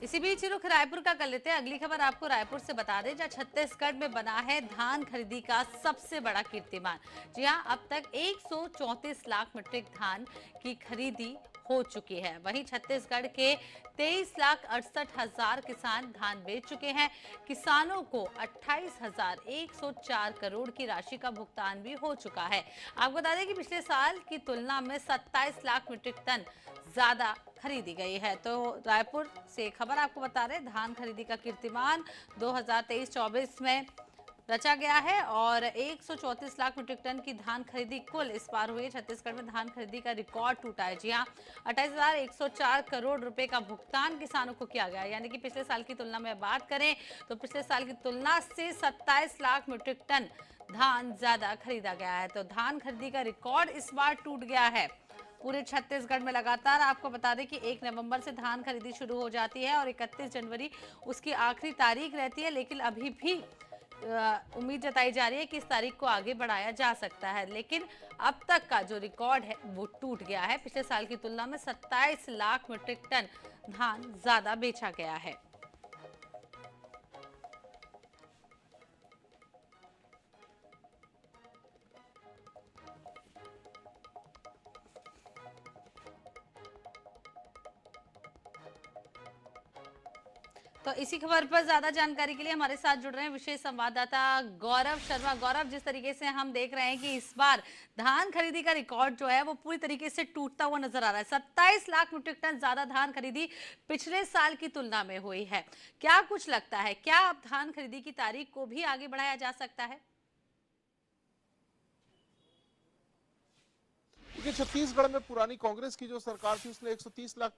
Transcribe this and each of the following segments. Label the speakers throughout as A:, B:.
A: इसी बीच रुख रायपुर का कर लेते हैं। अगली खबर आपको रायपुर से बता दें, जहां छत्तीसगढ़ में बना है धान खरीदी का सबसे बड़ा कीर्तिमान। जी हां, अब तक 134 लाख मीट्रिक धान की खरीदी हो चुकी है। वहीं छत्तीसगढ़ के 23,68,000 किसान धान बेच चुके हैं। किसानों को 28,104 करोड़ की राशि का भुगतान भी हो चुका है। आपको बता दें कि पिछले साल की तुलना में 27 लाख मीट्रिक टन ज्यादा खरीदी गई है। तो रायपुर से खबर आपको बता रहे, धान खरीदी का कीर्तिमान 2023-24 में रचा गया है और 134 लाख मीट्रिक टन की धान खरीदी कुल इस बार हुई। छत्तीसगढ़ में धान खरीदी का रिकॉर्ड टूटा है। जी हां, 28,104 करोड़ रुपए का भुगतान किसानों को किया गया है। यानी कि पिछले साल की तुलना में बात करें तो पिछले साल की तुलना से 27 लाख मीट्रिक टन धान ज्यादा खरीदा गया है। तो धान खरीदी का रिकॉर्ड इस बार टूट गया है। पूरे छत्तीसगढ़ में लगातार आपको बता दें कि 1 नवंबर से धान खरीदी शुरू हो जाती है और 31 जनवरी उसकी आखिरी तारीख रहती है। लेकिन अभी भी उम्मीद जताई जा रही है कि इस तारीख को आगे बढ़ाया जा सकता है। लेकिन अब तक का जो रिकॉर्ड है वो टूट गया है। पिछले साल की तुलना में 27 लाख मीट्रिक टन धान ज्यादा बेचा गया है। तो इसी खबर पर ज्यादा जानकारी के लिए हमारे साथ जुड़ रहे हैं विशेष संवाददाता गौरव शर्मा। गौरव, जिस तरीके से हम देख रहे हैं कि इस बार धान खरीदी का रिकॉर्ड जो है वो पूरी तरीके से टूटता हुआ नजर आ रहा है। 27 लाख मीट्रिक टन ज्यादा धान खरीदी पिछले साल की तुलना में हुई है। क्या कुछ लगता है, क्या अब धान खरीदी की तारीख को भी आगे बढ़ाया जा सकता है?
B: क्योंकि छत्तीसगढ़ में पुरानी कांग्रेस की जो सरकार थी उसने 130 लाख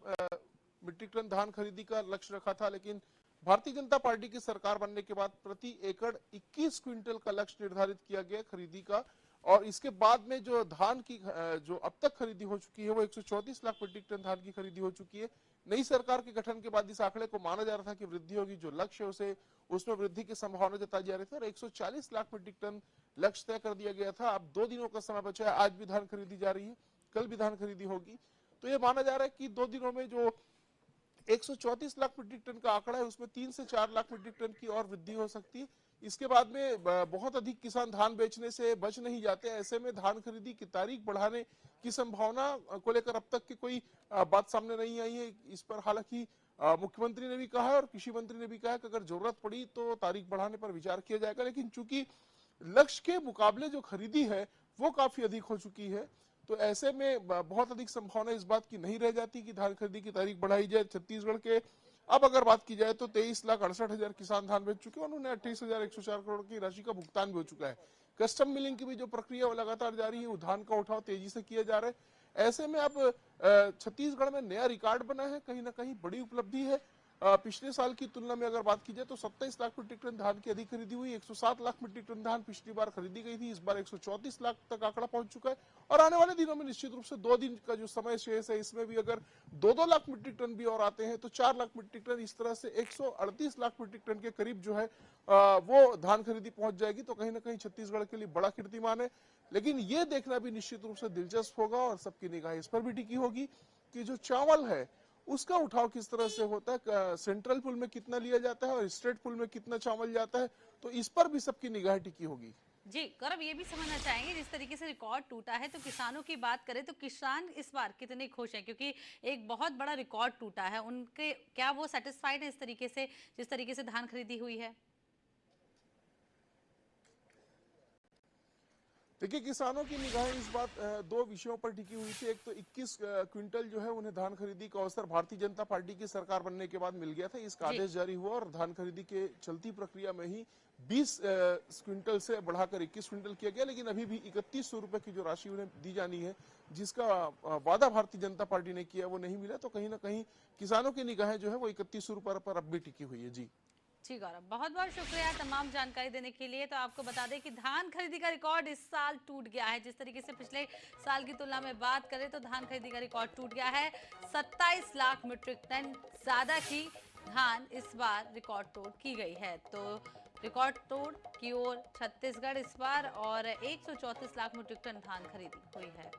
B: मीट्रिक टन धान खरीदी का लक्ष्य रखा था, लेकिन भारतीय जनता पार्टी की सरकार बनने के बाद प्रति एकड़ 21 क्विंटल का लक्ष्य निर्धारित किया गया खरीदी का। और इसके बाद में जो धान की जो अब तक खरीदी हो चुकी है वो 134 लाख मीट्रिक टन धान की खरीदी हो चुकी है। नई सरकार के गठन के बाद इस आंकड़े को माना जा रहा था कि वृद्धि होगी, जो लक्ष्य है उसे उसमें वृद्धि की संभावना जताई जा रही थी और 140 लाख मीट्रिक टन लक्ष्य तय कर दिया गया था। अब 2 दिनों का समय बचा है, आज भी धान खरीदी जा रही है, कल भी धान खरीदी होगी। तो ये माना जा रहा है कि 2 दिनों में जो 134 लाख मीट्रिक टन का आंकड़ा है उसमें 3 से 4 लाख मीट्रिक टन की और वृद्धि हो सकती है। इसके बाद में बहुत अधिक किसान धान बेचने से बच नहीं जाते। ऐसे में धान खरीदी की तारीख बढ़ाने की संभावना को लेकर अब तक की कोई बात सामने नहीं आई है। इस पर हालांकि मुख्यमंत्री ने भी कहा है और कृषि मंत्री ने भी कहा है कि अगर जरूरत पड़ी तो तारीख बढ़ाने पर विचार किया जाएगा। लेकिन चूंकि लक्ष्य के मुकाबले जो खरीदी है वो काफी अधिक हो चुकी है, तो ऐसे में बहुत अधिक संभावना इस बात की नहीं रह जाती कि धान खरीदी की तारीख बढ़ाई जाए। छत्तीसगढ़ के अब अगर बात की जाए तो 23,68,000 किसान धान बेच चुके हैं, उन्होंने 28,104 करोड़ की राशि का भुगतान भी हो चुका है। कस्टम मिलिंग की भी जो प्रक्रिया वो लगातार जारी है, धान का उठाव तेजी से किया जा रहा है। ऐसे में अब छत्तीसगढ़ में नया रिकॉर्ड बना है, कहीं ना कहीं बड़ी उपलब्धि है। पिछले साल की तुलना में अगर बात की जाए तो 27 लाख मीट्रिक टन धान की अधिक खरीदी हुई। 107 लाख मीट्रिक टन धान पिछली बार खरीदी गई थी, इस बार 134 लाख तक आंकड़ा पहुंच चुका है। और आने वाले दिनों में निश्चित रूप से 2 दिन का जो समय शेष है इसमें भी अगर 2-2 लाख मीट्रिक टन भी और आते हैं तो 4 लाख मीट्रिक टन, इस तरह से 138 लाख मीट्रिक टन के करीब जो है वो धान खरीदी पहुंच जाएगी। तो कहीं ना कहीं छत्तीसगढ़ के लिए बड़ा कीर्तिमान है। लेकिन ये देखना भी निश्चित रूप से दिलचस्प होगा और सबकी निगाह इस पर भी टिकी होगी कि जो चावल है उसका उठाव किस तरह से होता है, सेंट्रल पूल में कितना लिया जाता है और स्टेट पूल में कितना चावल जाता है, तो इस पर भी सबकी निगाह टिकी होगी।
A: जी गौरव, ये भी समझना चाहेंगे, जिस तरीके से रिकॉर्ड टूटा है तो किसानों की बात करें तो किसान इस बार कितने खुश हैं, क्योंकि एक बहुत बड़ा रिकॉर्ड टूटा है उनके, क्या वो सेटिस्फाइड है इस तरीके से जिस तरीके से धान खरीदी हुई है?
B: देखिए, किसानों की निगाहें इस बात 2 विषयों पर टिकी हुई थी। एक तो 21 क्विंटल जो है उन्हें धान खरीदी का अवसर भारतीय जनता पार्टी की सरकार बनने के बाद मिल गया था। इसका
A: जी।
B: आदेश जारी हुआ और धान खरीदी के चलती प्रक्रिया में ही 20 क्विंटल से बढ़ाकर 21 क्विंटल किया गया। लेकिन अभी भी 3100 रुपए की जो राशि उन्हें दी जानी है, जिसका वादा भारतीय जनता पार्टी ने किया, वो नहीं मिला। तो कहीं ना कहीं किसानों की निगाहें जो है वो 3100 रुपए पर अब भी टिकी हुई है। जी
A: जी गौरव, बहुत बहुत शुक्रिया तमाम जानकारी देने के लिए। तो आपको बता दें कि धान खरीदी का रिकॉर्ड इस साल टूट गया है। जिस तरीके से पिछले साल की तुलना में बात करें तो धान खरीदी का रिकॉर्ड टूट गया है। 27 लाख मीट्रिक टन ज्यादा की धान इस बार रिकॉर्ड तोड़ की गई है। तो रिकॉर्ड तोड़ की ओर छत्तीसगढ़ इस बार और 134 लाख मीट्रिक टन धान खरीदी हुई है।